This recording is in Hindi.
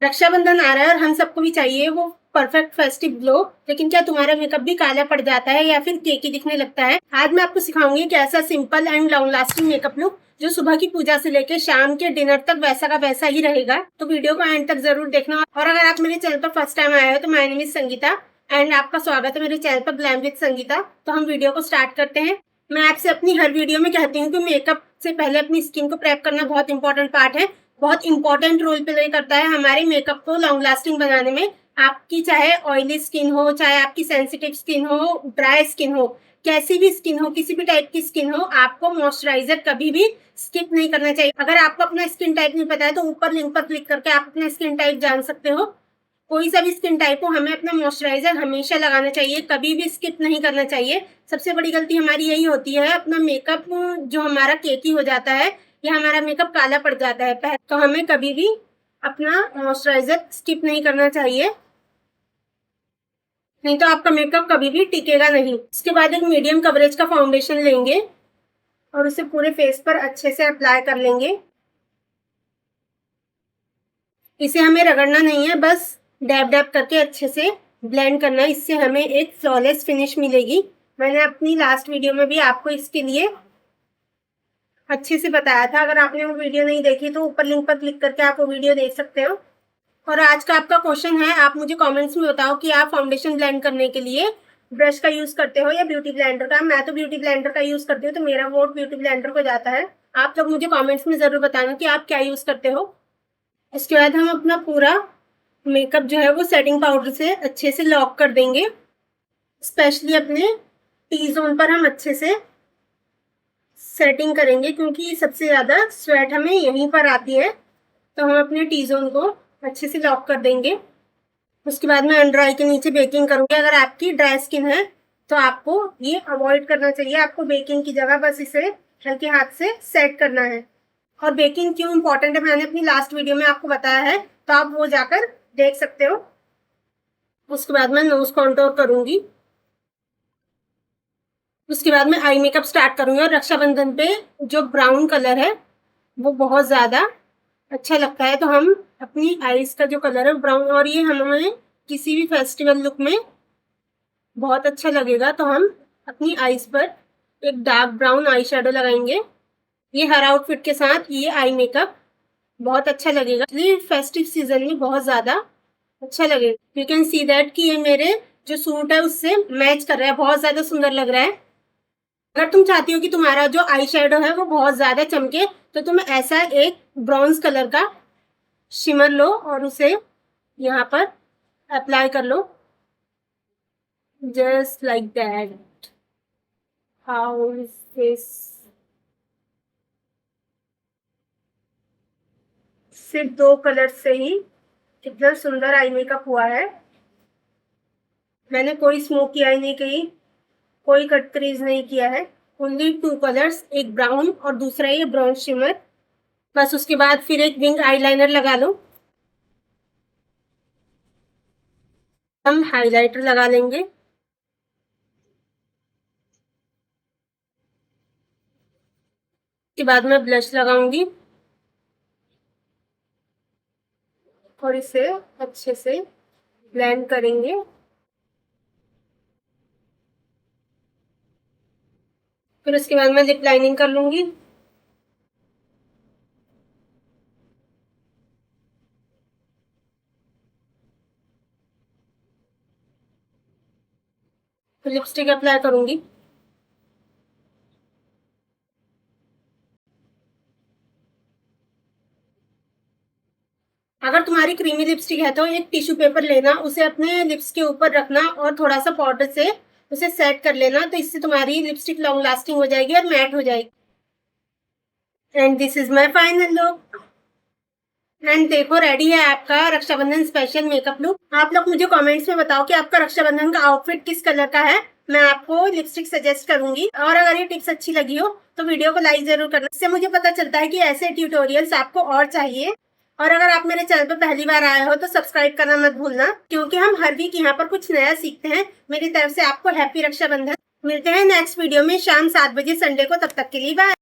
रक्षाबंधन आ रहा है और हम सबको भी चाहिए वो परफेक्ट फेस्टिव ग्लो। लेकिन क्या तुम्हारा मेकअप भी काला पड़ जाता है या फिर केकी दिखने लगता है? आज मैं आपको सिखाऊंगी कि ऐसा simple and long lasting makeup look जो सुबह की पूजा से लेकर शाम के डिनर तक वैसा का वैसा ही रहेगा। तो वीडियो को एंड तक जरूर देखना। और अगर आप मेरे चैनल पर फर्स्ट टाइम आए हो तो my name is Sangeeta and आपका स्वागत है मेरे चैनल पर ग्लैम विद संगीता। तो हम वीडियो को स्टार्ट करते हैं। मैं आपसे अपनी हर वीडियो में कहती हूँ कि मेकअप से पहले अपनी स्किन को प्रेप करना बहुत इंपॉर्टेंट पार्ट है, बहुत इंपॉर्टेंट रोल प्ले करता है हमारे मेकअप को लॉन्ग लास्टिंग बनाने में। आपकी चाहे ऑयली स्किन हो, चाहे आपकी सेंसिटिव स्किन हो, ड्राई स्किन हो, कैसी भी स्किन हो, किसी भी टाइप की स्किन हो, आपको मॉइस्चराइजर कभी भी स्किप नहीं करना चाहिए। अगर आपको अपना स्किन टाइप नहीं पता है तो ऊपर लिंक पर क्लिक करके आप अपना स्किन टाइप जान सकते हो। कोई सा भी स्किन टाइप हो, हमें अपना मॉइस्चराइजर हमेशा लगाना चाहिए, कभी भी स्किप नहीं करना चाहिए। सबसे बड़ी गलती हमारी यही होती है, अपना मेकअप जो हमारा केकी हो जाता है या हमारा मेकअप काला पड़ जाता है। तो हमें कभी भी अपना मॉइस्चराइजर स्किप नहीं करना चाहिए, नहीं तो आपका मेकअप कभी भी टिकेगा नहीं। इसके बाद एक मीडियम कवरेज का फाउंडेशन लेंगे और उसे पूरे फेस पर अच्छे से अप्लाई कर लेंगे। इसे हमें रगड़ना नहीं है, बस डैब डैब करके अच्छे से ब्लेंड करना है। इससे हमें एक फ्लॉलेस फिनिश मिलेगी। मैंने अपनी लास्ट वीडियो में भी आपको इसके लिए अच्छे से बताया था। अगर आपने वो वीडियो नहीं देखी तो ऊपर लिंक पर क्लिक करके आप वो वीडियो देख सकते हो। और आज का आपका क्वेश्चन है, आप मुझे कमेंट्स में बताओ कि आप फाउंडेशन ब्लेंड करने के लिए ब्रश का यूज करते हो या ब्यूटी ब्लेंडर का। मैं तो ब्यूटी ब्लेंडर का यूज करती हूँ, तो मेरा वोट ब्यूटी ब्लेंडर को जाता है। आप लोग मुझे कमेंट्स में जरूर बताना कि आप क्या यूज करते हो। इसके बाद हम अपना पूरा मेकअप जो है वो सेटिंग पाउडर से अच्छे से लॉक कर देंगे। स्पेशली अपने टी जोन पर हम अच्छे से सेटिंग करेंगे, क्योंकि सबसे ज़्यादा स्वेट हमें यहीं पर आती है। तो हम अपने टी जोन को अच्छे से लॉक कर देंगे। उसके बाद मैं अंडर आई के नीचे बेकिंग करूँगी। अगर आपकी ड्राई स्किन है तो आपको ये अवॉइड करना चाहिए। आपको बेकिंग की जगह बस इसे हल्के हाथ से सेट करना है। और बेकिंग क्यों इम्पोर्टेंट है मैंने अपनी लास्ट वीडियो में आपको बताया है, तो आप वो जाकर देख सकते हो। उसके बाद मैं नोज कॉन्टोर करूंगी। उसके बाद मैं आई मेकअप स्टार्ट करूंगी। और रक्षाबंधन पे जो ब्राउन कलर है वो बहुत ज़्यादा अच्छा लगता है, तो हम अपनी आईज का जो कलर है ब्राउन, और ये हमें किसी भी फेस्टिवल लुक में बहुत अच्छा लगेगा। तो हम अपनी आईज पर एक डार्क ब्राउन आई शेडो लगाएंगे। ये हर आउटफिट के साथ ये आई मेकअप बहुत अच्छा लगेगा, इसलिए फेस्टिव सीजन में बहुत ज़्यादा अच्छा लगेगा। यू कैन सी दैट कि ये मेरे जो सूट है उससे मैच कर रहा है, बहुत ज़्यादा सुंदर लग रहा है। अगर तुम चाहती हो कि तुम्हारा जो आई शेडो है वो बहुत ज़्यादा चमके, तो तुम ऐसा एक ब्रॉन्ज कलर का शिमर लो और उसे यहाँ पर अप्लाई कर लो, just like that. How is this? सिर्फ 2 कलर से ही कितना सुंदर आई मेकअप हुआ है। मैंने कोई स्मोकी आई नहीं की, कोई कट क्रीज नहीं किया है। ओनली 2 कलर्स, एक ब्राउन और दूसरा ये ब्राउन शिमर। बस उसके बाद फिर एक विंग आईलाइनर लगा लो। हम हाइलाइटर लगा लेंगे। उसके बाद मैं ब्लश लगाऊंगी और इसे अच्छे से ब्लेंड करेंगे। फिर उसके बाद मैं लिप लाइनिंग कर लूंगी। फिर लिपस्टिक अप्लाई करूंगी। अगर तुम्हारी क्रीमी लिपस्टिक है तो एक टिश्यू पेपर लेना, उसे अपने लिप्स के ऊपर रखना और थोड़ा सा पाउडर से उसे सेट कर लेना। तो इससे तुम्हारी लिपस्टिक लॉन्ग लास्टिंग हो जाएगी और मैट हो जाएगी। And this is my final look. And देखो, रेडी है आपका रक्षाबंधन स्पेशल मेकअप लुक। आप लोग मुझे कमेंट्स में बताओ कि आपका रक्षाबंधन का आउटफिट किस कलर का है। मैं आपको लिपस्टिक सजेस्ट करूंगी। और अगर ये टिप्स अच्छी लगी हो तो वीडियो को लाइक जरूर करना। इससे मुझे पता चलता है कि ऐसे ट्यूटोरियल्स आपको और चाहिए। और अगर आप मेरे चैनल पर पहली बार आए हो तो सब्सक्राइब करना मत भूलना, क्योंकि हम हर वीक यहाँ पर कुछ नया सीखते हैं। मेरी तरफ से आपको हैप्पी रक्षाबंधन। मिलते हैं नेक्स्ट वीडियो में शाम 7 बजे संडे को। तब तक के लिए बाय।